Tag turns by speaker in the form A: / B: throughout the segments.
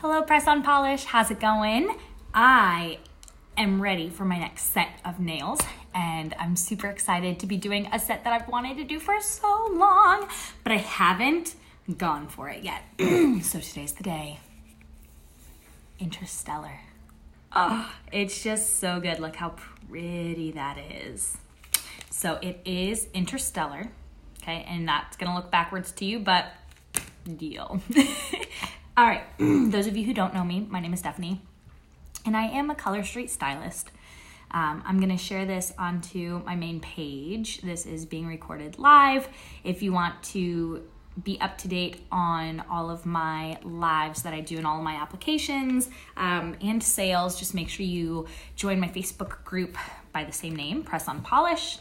A: Hello, Press on Polish. How's it going? I am ready for my next set of nails, and I'm super excited to be doing a set that I've wanted to do for so long, but I haven't gone for it yet. So today's the day. Interstellar. Oh, it's just so good. Look how pretty that is. So it is Interstellar, okay? And that's gonna look backwards to you, but deal. All right, those of you who don't know me, my name is Stephanie, and I am a Color Street stylist. I'm gonna share this onto my main page. This is being recorded live. If you want to be up to date on all of my lives that I do in all of my applications and sales, just make sure you join my Facebook group by the same name, Press on Polish.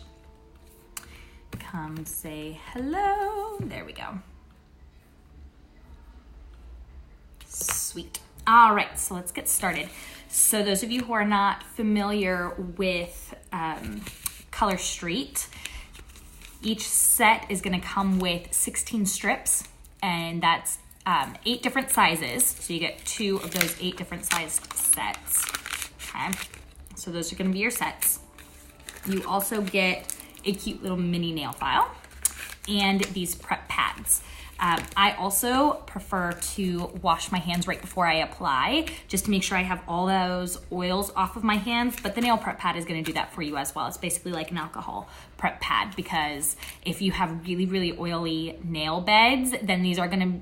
A: Come say hello. There we go. Sweet. All right, so let's get started. So those of you who are not familiar with Color Street, each set is gonna come with 16 strips, and that's 8 different sizes. So you get 2 of those 8 different sized sets, okay? So those are gonna be your sets. You also get a cute little mini nail file and these prep pads. I also prefer to wash my hands right before I apply, just to make sure I have all those oils off of my hands, but the nail prep pad is gonna do that for you as well. It's basically like an alcohol prep pad, because if you have really, really oily nail beds, then these are gonna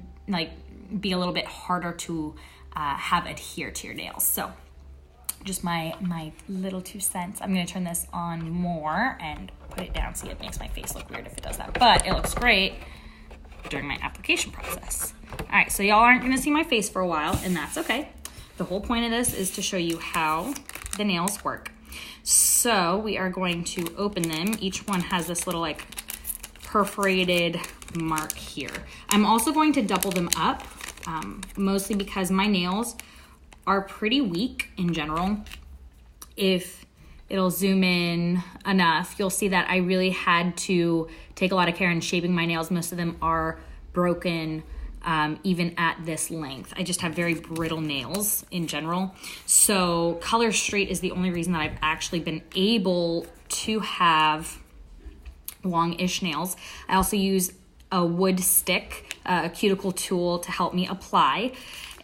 A: be a little bit harder to have adhere to your nails. So just my little 2 cents. I'm gonna turn this on more and put it down. See, it makes my face look weird if it does that, but it looks great during my application process. All right, so y'all aren't gonna see my face for a while, and that's okay. The whole point of this is to show you how the nails work. So we are going to open them. Each one has this little perforated mark here. I'm also going to double them up, mostly because my nails are pretty weak in general. If it'll zoom in enough, you'll see that I really had to take a lot of care in shaping my nails. Most of them are broken even at this length. I just have very brittle nails in general. So Color Street is the only reason that I've actually been able to have long-ish nails. I also use a wood stick, a cuticle tool to help me apply.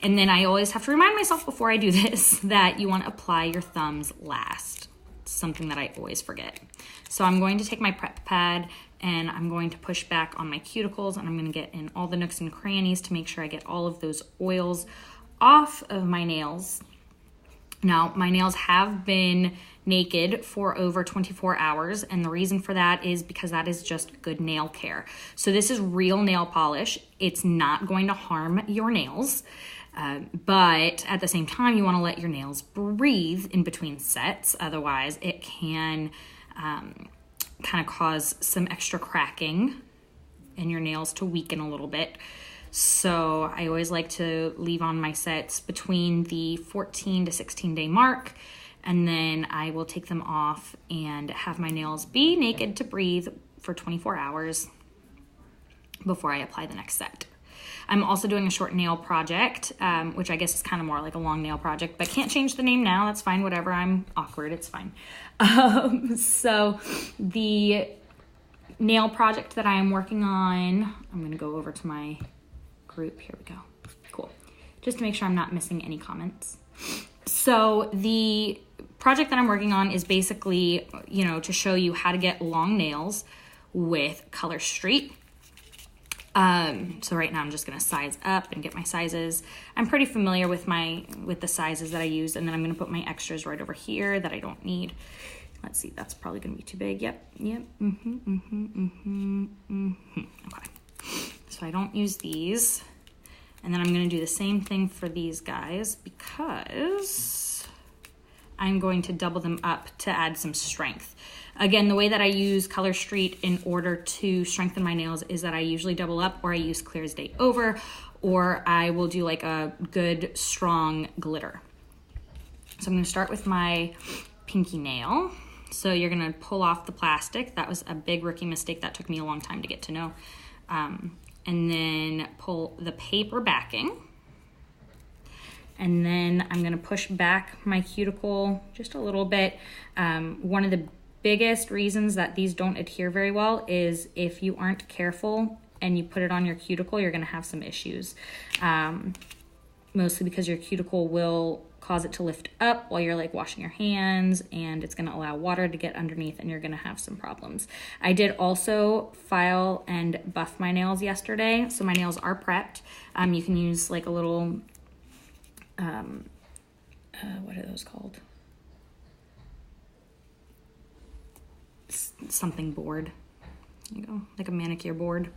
A: And then I always have to remind myself before I do this that you want to apply your thumbs last. It's something that I always forget. So I'm going to take my prep pad and I'm going to push back on my cuticles, and I'm going to get in all the nooks and crannies to make sure I get all of those oils off of my nails. Now, my nails have been naked for over 24 hours, and the reason for that is because that is just good nail care. So this is real nail polish. It's not going to harm your nails. But at the same time, you want to let your nails breathe in between sets. Otherwise, it can kind of cause some extra cracking and your nails to weaken a little bit. So I always like to leave on my sets between the 14 to 16 day mark, and then I will take them off and have my nails be naked to breathe for 24 hours before I apply the next set. I'm also doing a short nail project, which I guess is kind of more like a long nail project, but can't change the name now. That's fine, whatever. I'm awkward, it's fine. So the nail project that I am working on, I'm gonna go over to my group. Here we go. Cool. Just to make sure I'm not missing any comments. So the project that I'm working on is basically, to show you how to get long nails with Color Street. So right now I'm just gonna size up and get my sizes. I'm pretty familiar with the sizes that I use, and then I'm gonna put my extras right over here that I don't need. Let's see, that's probably gonna be too big. Yep. Okay. So I don't use these. And then I'm gonna do the same thing for these guys because I'm going to double them up to add some strength. Again, the way that I use Color Street in order to strengthen my nails is that I usually double up, or I use Clear as Day Over, or I will do like a good strong glitter. So I'm gonna start with my pinky nail. So you're gonna pull off the plastic. That was a big rookie mistake that took me a long time to get to know. And then pull the paper backing. And then I'm gonna push back my cuticle just a little bit. One of the biggest reasons that these don't adhere very well is if you aren't careful and you put it on your cuticle, you're gonna have some issues. Mostly because your cuticle will cause it to lift up while you're like washing your hands, and it's gonna allow water to get underneath and you're gonna have some problems. I did also file and buff my nails yesterday, so my nails are prepped. You can use like a little, what are those called? Something board. There you go, like a manicure board.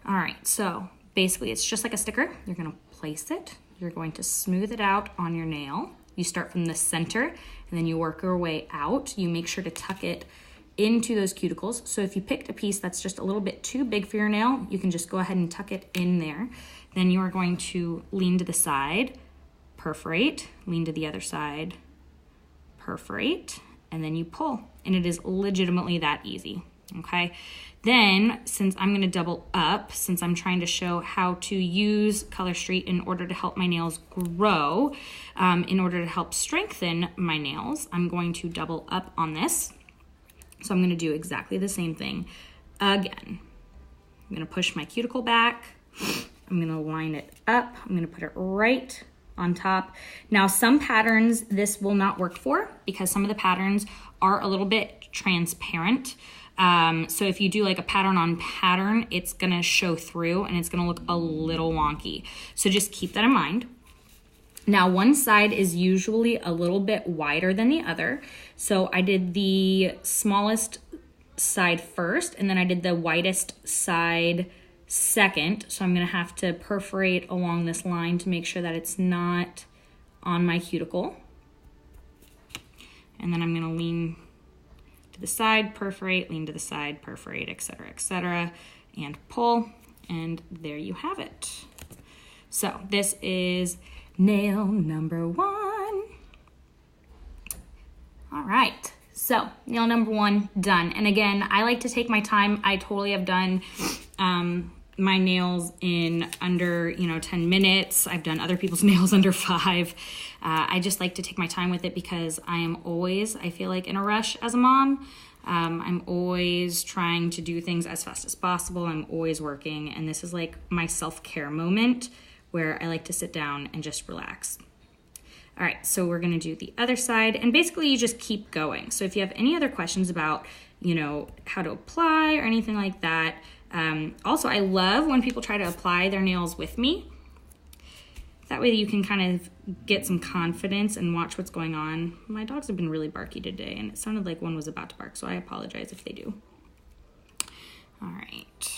A: All right, so basically it's just like a sticker. You're gonna place it. You're going to smooth it out on your nail. You start from the center and then you work your way out. You make sure to tuck it into those cuticles. So if you picked a piece that's just a little bit too big for your nail, you can just go ahead and tuck it in there. Then you are going to lean to the side, perforate, lean to the other side, perforate, and then you pull. And it is legitimately that easy, okay? Then, since I'm gonna double up, since I'm trying to show how to use Color Street in order to help my nails grow, in order to help strengthen my nails, I'm going to double up on this. So I'm gonna do exactly the same thing again. I'm gonna push my cuticle back. I'm gonna line it up. I'm gonna put it right on top. Now, some patterns this will not work for because some of the patterns are a little bit transparent. So if you do like a pattern on pattern, it's gonna show through and it's gonna look a little wonky. So just keep that in mind. Now, one side is usually a little bit wider than the other. So I did the smallest side first, and then I did the widest side second. So I'm gonna have to perforate along this line to make sure that it's not on my cuticle. And then I'm gonna lean to the side, perforate, lean to the side, perforate, etc., and pull, and there you have it. So this is nail number 1. All right, so nail number 1 done. And again, I like to take my time. I totally have done my nails in under 10 minutes. I've done other people's nails under 5. I just like to take my time with it because I am always, I feel like, in a rush as a mom. I'm always trying to do things as fast as possible. I'm always working, and this is like my self-care moment where I like to sit down and just relax. All right, so we're gonna do the other side, and basically you just keep going. So if you have any other questions about, how to apply or anything like that, also I love when people try to apply their nails with me. That way you can kind of get some confidence and watch what's going on. My dogs have been really barky today, and it sounded like one was about to bark, so I apologize if they do. All right.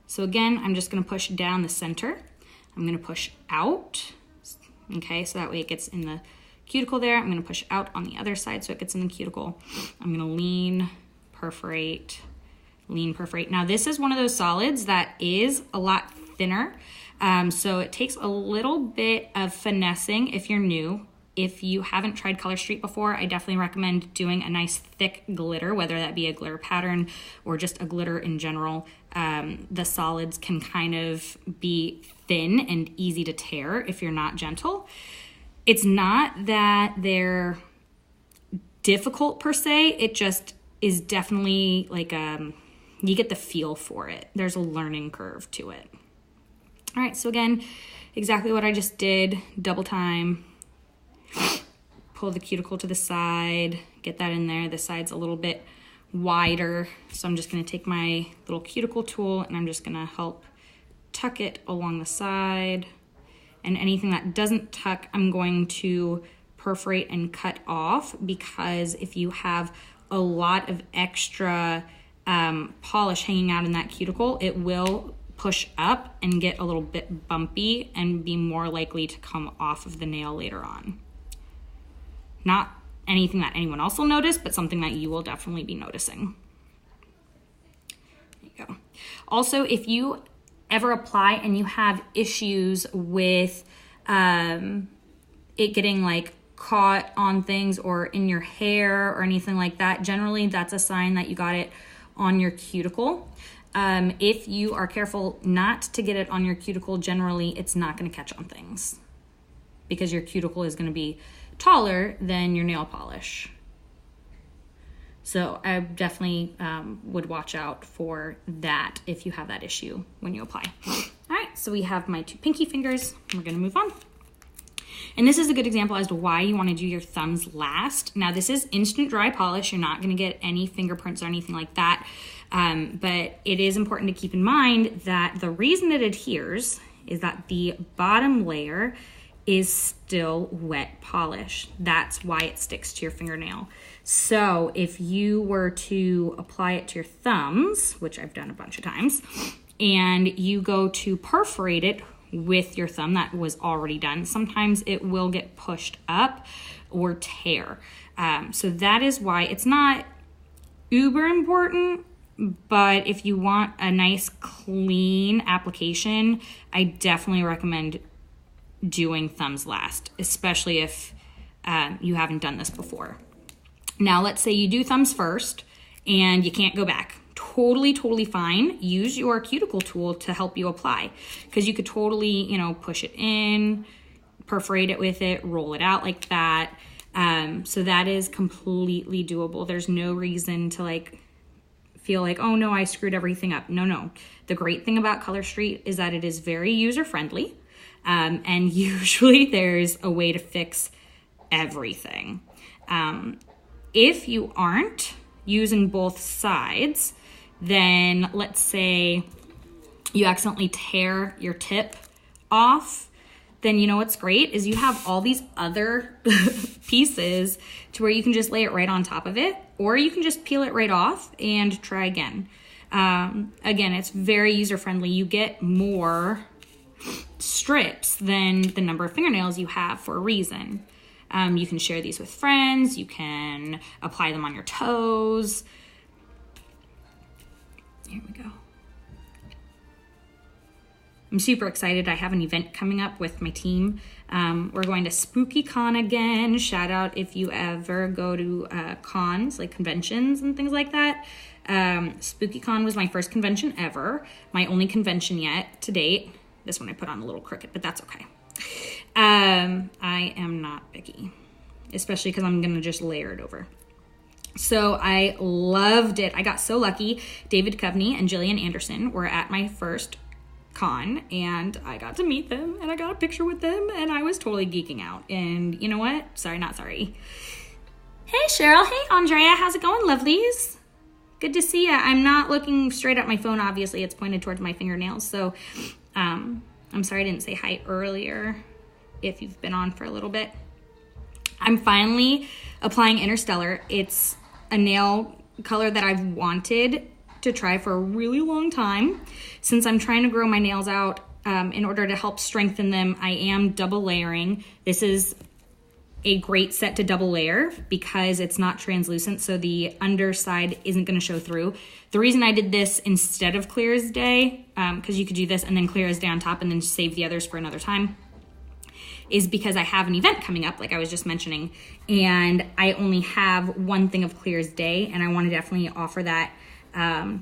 A: So again, I'm just gonna push down the center. I'm gonna push out, okay? So that way it gets in the cuticle there. I'm gonna push out on the other side so it gets in the cuticle. I'm gonna lean, perforate, lean, perforate. Now this is one of those solids that is a lot thinner. So it takes a little bit of finessing if you're new. If you haven't tried Color Street before, I definitely recommend doing a nice thick glitter, whether that be a glitter pattern or just a glitter in general. The solids can kind of be thin and easy to tear if you're not gentle. It's not that they're difficult per se, it just is definitely like, you get the feel for it. There's a learning curve to it. All right, so again, exactly what I just did, double time, pull the cuticle to the side, get that in there. The side's a little bit wider, so I'm just gonna take my little cuticle tool and I'm just gonna help tuck it along the side. And anything that doesn't tuck, I'm going to perforate and cut off, because if you have a lot of extra polish hanging out in that cuticle, it will push up and get a little bit bumpy and be more likely to come off of the nail later on. Not anything that anyone else will notice, but something that you will definitely be noticing. There you go. Also, if you ever apply and you have issues with it getting like caught on things or in your hair or anything like that, generally that's a sign that you got it on your cuticle. If you are careful not to get it on your cuticle, generally it's not going to catch on things. because your cuticle is going to be taller than your nail polish. So I definitely would watch out for that if you have that issue when you apply. All right, so we have my 2 pinky fingers. We're gonna move on. And this is a good example as to why you wanna do your thumbs last. Now this is instant dry polish. You're not gonna get any fingerprints or anything like that. But it is important to keep in mind that the reason it adheres is that the bottom layer is still wet polish. That's why it sticks to your fingernail. So if you were to apply it to your thumbs, which I've done a bunch of times, and you go to perforate it with your thumb that was already done, sometimes it will get pushed up or tear. So that is why it's not uber important, but if you want a nice clean application, I definitely recommend doing thumbs last, especially if you haven't done this before. Now, let's say you do thumbs first and you can't go back. Totally fine. Use your cuticle tool to help you apply, because you could totally, push it in, perforate it with it, roll it out like that. So that is completely doable. There's no reason to feel like, oh no, I screwed everything up. No. The great thing about Color Street is that it is very user-friendly. And usually there's a way to fix everything. If you aren't using both sides, then let's say you accidentally tear your tip off, then you know what's great is you have all these other pieces to where you can just lay it right on top of it, or you can just peel it right off and try again. Again, it's very user-friendly. You get more strips than the number of fingernails you have for a reason. You can share these with friends. You can apply them on your toes. Here we go. I'm super excited. I have an event coming up with my team. We're going to SpookyCon again. Shout out if you ever go to cons, like conventions and things like that. SpookyCon was my first convention ever. My only convention yet to date. This one I put on a little crooked, but that's okay. I am not picky, especially because I'm going to just layer it over. So I loved it. I got so lucky. David Coveney and Jillian Anderson were at my first con, and I got to meet them, and I got a picture with them, and I was totally geeking out. And you know what? Sorry, not sorry. Hey, Cheryl. Hey, Andrea. How's it going, lovelies? Good to see ya. I'm not looking straight at my phone. Obviously, it's pointed towards my fingernails. So I'm sorry I didn't say hi earlier if you've been on for a little bit. I'm finally applying Interstellar. It's a nail color that I've wanted to try for a really long time. Since I'm trying to grow my nails out in order to help strengthen them, I am double layering. This is a great set to double layer because it's not translucent, so the underside isn't going to show through. The reason I did this instead of clear as day, because you could do this and then clear as day on top and then save the others for another time, is because I have an event coming up, like I was just mentioning, and I only have one thing of clear as day, and I want to definitely offer that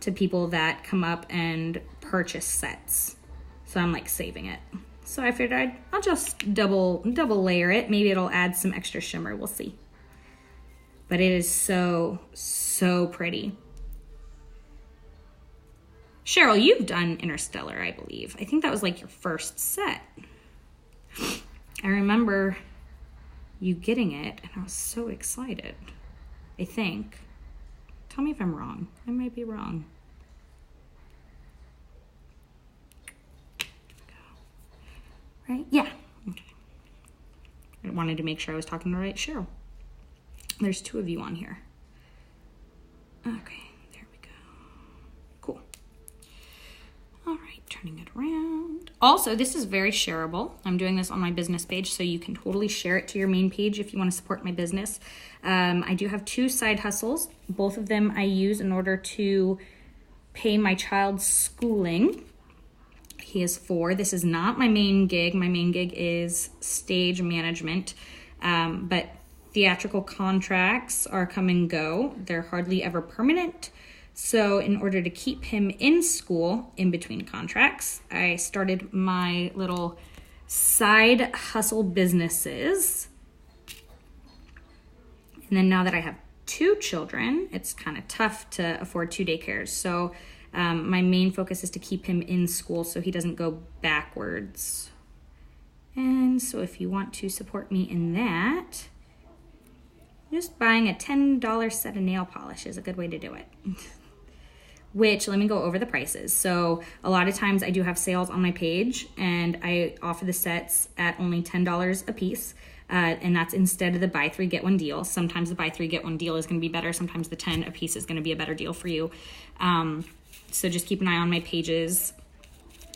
A: to people that come up and purchase sets. So I'm like saving it. So I figured I'll just double layer it. Maybe it'll add some extra shimmer. We'll see. But it is so, so pretty. Cheryl, you've done Interstellar, I believe. I think that was like your first set. I remember you getting it, and I was so excited. I think. Tell me if I'm wrong. I might be wrong. Right? Yeah. Okay. I wanted to make sure I was talking to the right Cheryl. There's two of you on here. Okay, there we go. Cool. All right, turning it around. Also, this is very shareable. I'm doing this on my business page, so you can totally share it to your main page if you want to support my business. I do have 2 side hustles. Both of them I use in order to pay my child's schooling. He is 4. This is not my main gig. My main gig is stage management, but theatrical contracts are come and go. They're hardly ever permanent. So in order to keep him in school in between contracts, I started my little side hustle businesses. And then now that I have 2 children, it's kind of tough to afford 2 daycares. So my main focus is to keep him in school so he doesn't go backwards. And so if you want to support me in that, just buying a $10 set of nail polish is a good way to do it. Which, let me go over the prices. So a lot of times I do have sales on my page and I offer the sets at only $10 a piece. And that's instead of the buy 3 get 1 deal. Sometimes the buy 3 get 1 deal is going to be better. Sometimes the 10 a piece is going to be a better deal for you. So just keep an eye on my pages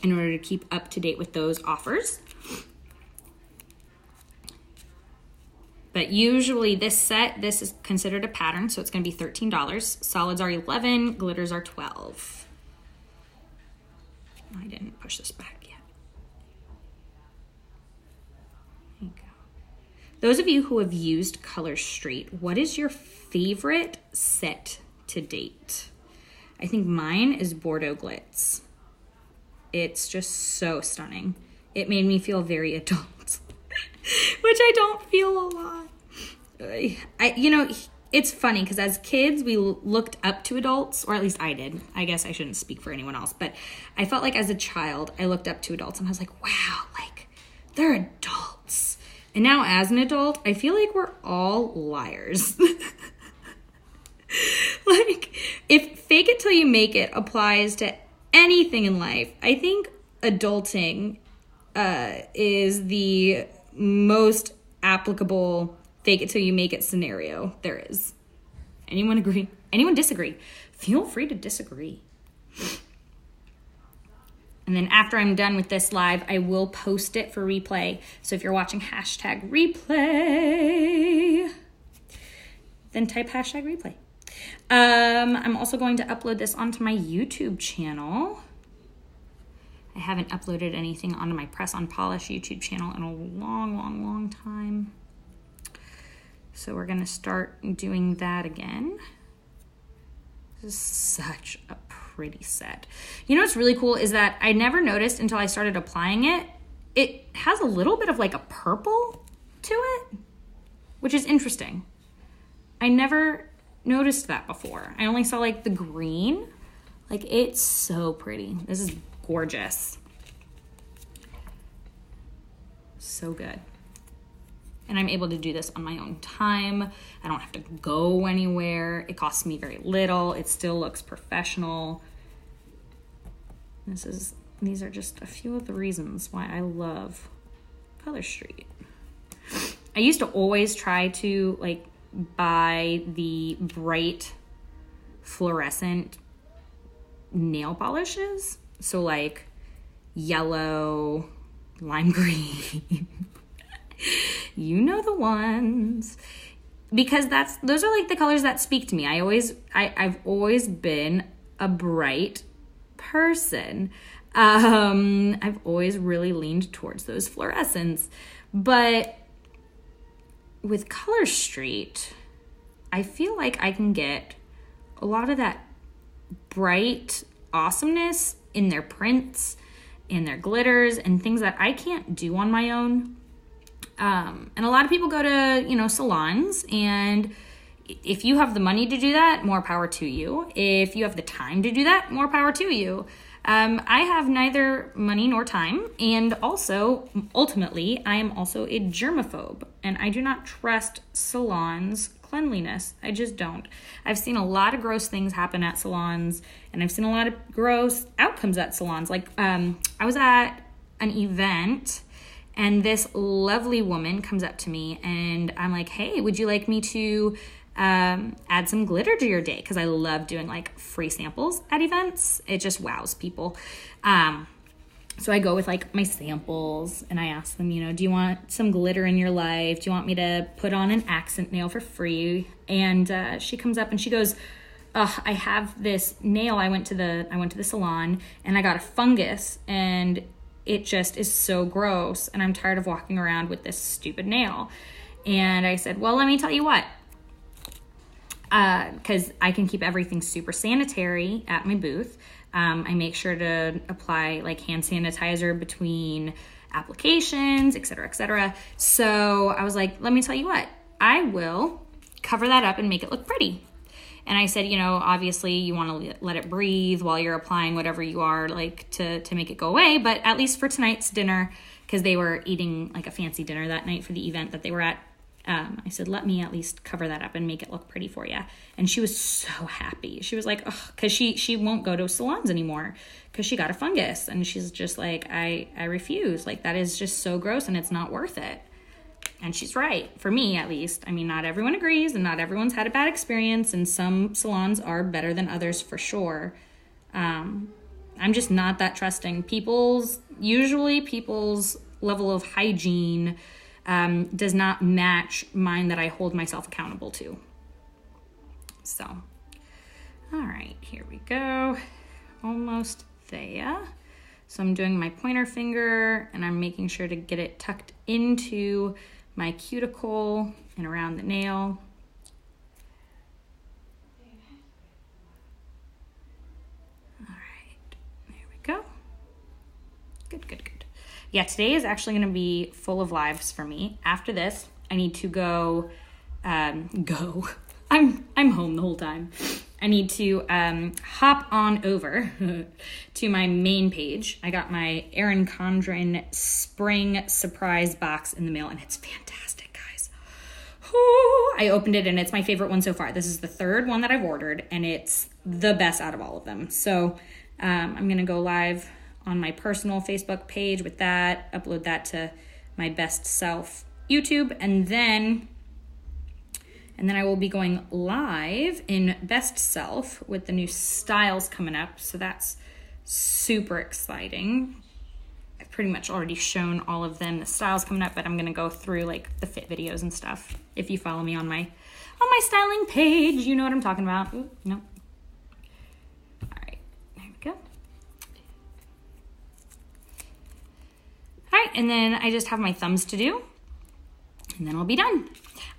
A: in order to keep up to date with those offers. But usually this is considered a pattern, so it's going to be $13. Solids are $11, glitters are $12. I didn't push this back yet. There you go. Those of you who have used Color Street, what is your favorite set to date? I think mine is Bordeaux Glitz. It's just so stunning. It made me feel very adult, which I don't feel a lot. It's funny because as kids, we looked up to adults, or at least I did. I guess I shouldn't speak for anyone else, but I felt like as a child, I looked up to adults and I was like, wow, like they're adults. And now as an adult, I feel like we're all liars. Like if fake it till you make it applies to anything in life, I think adulting is the most applicable fake it till you make it scenario there is. Anyone agree? Anyone disagree? Feel free to disagree. And then after I'm done with this live, I will post it for replay. So if you're watching #replay, then type #replay. I'm also going to upload this onto my YouTube channel. I haven't uploaded anything onto my Press on Polish YouTube channel in a long time. So we're going to start doing that again. This is such a pretty set. You know what's really cool is that I never noticed until I started applying it. It has a little bit of like a purple to it, which is interesting. I never noticed that before. I only saw like the green. Like it's so pretty. This is gorgeous. So good. And I'm able to do this on my own time. I don't have to go anywhere. It costs me very little. It still looks professional. These are just a few of the reasons why I love Color Street. I used to always try to like buy the bright fluorescent nail polishes. So like yellow, lime green. You know the ones. Because those are like the colors that speak to me. I've always been a bright person. I've always really leaned towards those fluorescents. But with Color Street, I feel like I can get a lot of that bright awesomeness in their prints, in their glitters, and things that I can't do on my own. And a lot of people go to, salons, and if you have the money to do that, more power to you. If you have the time to do that, more power to you. I have neither money nor time, and also, ultimately, I am also a germaphobe, and I do not trust salons' cleanliness. I just don't. I've seen a lot of gross things happen at salons, and I've seen a lot of gross outcomes at salons. Like, I was at an event, and this lovely woman comes up to me, and I'm like, hey, would you like me to add some glitter to your day? Because I love doing like free samples at events. It just wows people. So I go with like my samples, and I ask them, do you want some glitter in your life? Do you want me to put on an accent nail for free? And she comes up and she goes, I have this nail. I went to the salon, and I got a fungus, and it just is so gross, and I'm tired of walking around with this stupid nail. And I said, well, let me tell you what. Because I can keep everything super sanitary at my booth. I make sure to apply like hand sanitizer between applications, et cetera, et cetera. So I was like, let me tell you what, I will cover that up and make it look pretty. And I said, obviously you want to let it breathe while you're applying whatever you are like to make it go away. But at least for tonight's dinner, because they were eating like a fancy dinner that night for the event that they were at, I said, let me at least cover that up and make it look pretty for you. And she was so happy. She was like, oh, because she won't go to salons anymore because she got a fungus. And she's just like, I refuse. Like, that is just so gross and it's not worth it. And she's right, for me at least. I mean, not everyone agrees and not everyone's had a bad experience, and some salons are better than others for sure. I'm just not that trusting. Usually people's level of hygiene does not match mine that I hold myself accountable to. So, all right, here we go. Almost there. So I'm doing my pointer finger and I'm making sure to get it tucked into my cuticle and around the nail. All right, there we go. Good, good, good. Yeah, today is actually going to be full of lives for me. After this, I need to go. I'm home the whole time. I need to hop on over to my main page. I got my Erin Condren spring surprise box in the mail, and it's fantastic, guys. Ooh, I opened it, and it's my favorite one so far. This is the third one that I've ordered, and it's the best out of all of them. So I'm going to go live on my personal Facebook page with that, upload that to my Best Self YouTube, and then I will be going live in Best Self with the new styles coming up. So that's super exciting. I've pretty much already shown all of them, the styles coming up, but I'm going to go through like the fit videos and stuff. If you follow me on my styling page, you know what I'm talking about. Ooh, no. All right, there we go. All right, and then I just have my thumbs to do, and then I'll be done.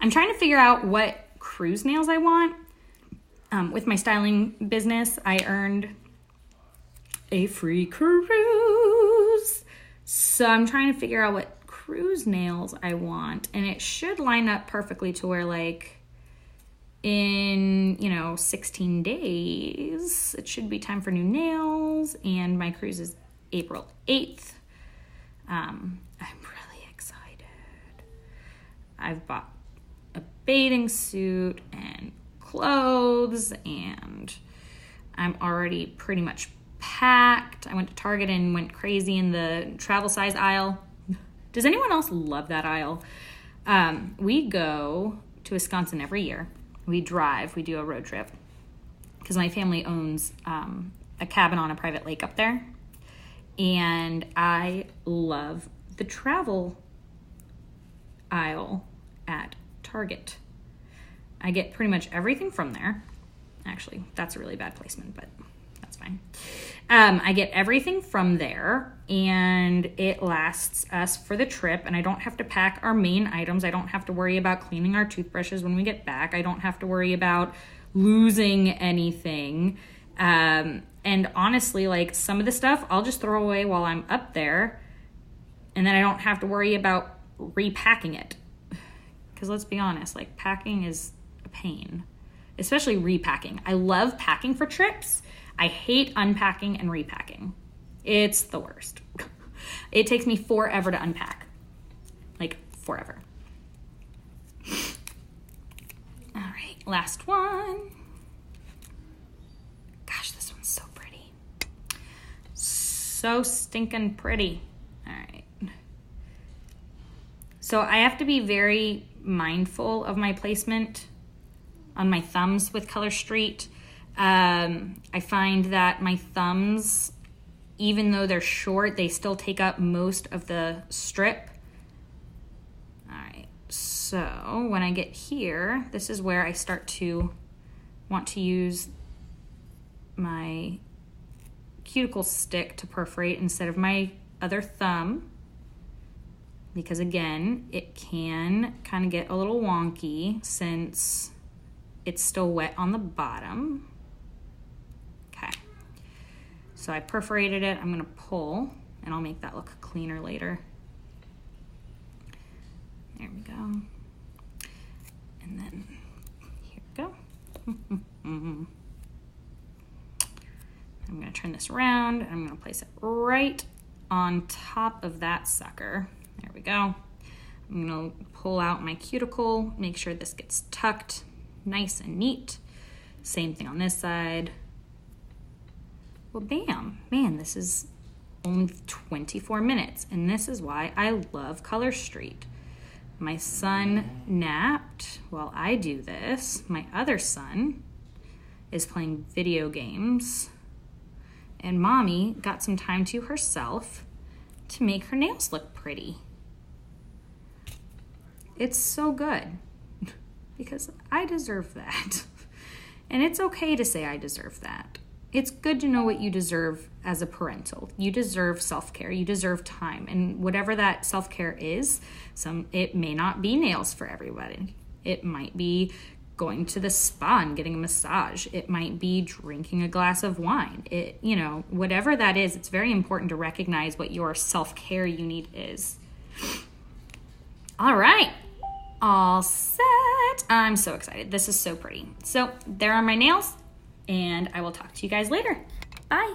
A: I'm trying to figure out what cruise nails I want. With my styling business, I earned a free cruise. So I'm trying to figure out what cruise nails I want. And it should line up perfectly to where like in, 16 days, it should be time for new nails. And my cruise is April 8th. I'm really excited. I've bought a bathing suit and clothes, and I'm already pretty much packed. I went to Target and went crazy in the travel size aisle. Does anyone else love that aisle? We go to Wisconsin every year. We drive, we do a road trip because my family owns a cabin on a private lake up there, and I love the travel aisle at Target. I get pretty much everything from there. Actually, that's a really bad placement, but that's fine. I get everything from there, and it lasts us for the trip, and I don't have to pack our main items. I don't have to worry about cleaning our toothbrushes when we get back. I don't have to worry about losing anything. And honestly, like some of the stuff I'll just throw away while I'm up there, and then I don't have to worry about repacking it. Because let's be honest, like packing is a pain, especially repacking. I love packing for trips. I hate unpacking and repacking. It's the worst. It takes me forever to unpack. Like forever. All right, last one. Gosh, this one's so pretty. So stinking pretty. All right. So I have to be very mindful of my placement on my thumbs with Color Street. I find that my thumbs, even though they're short, they still take up most of the strip. All right, so when I get here, this is where I start to want to use my cuticle stick to perforate instead of my other thumb. Because again, it can kind of get a little wonky since it's still wet on the bottom. Okay, so I perforated it. I'm gonna pull, and I'll make that look cleaner later. There we go. And then here we go. I'm gonna turn this around and I'm gonna place it right on top of that sucker. There we go. I'm gonna pull out my cuticle, make sure this gets tucked nice and neat. Same thing on this side. Well, bam, man, this is only 24 minutes, and this is why I love Color Street. My son napped while I do this. My other son is playing video games, and mommy got some time to herself to make her nails look pretty. It's so good because I deserve that. And it's okay to say I deserve that. It's good to know what you deserve as a parental. You deserve self-care, you deserve time. And whatever that self-care is, it may not be nails for everybody. It might be going to the spa and getting a massage. It might be drinking a glass of wine. Whatever that is, it's very important to recognize what your self-care you need is. All right. All set. I'm so excited. This is so pretty. So there are my nails, and I will talk to you guys later. Bye.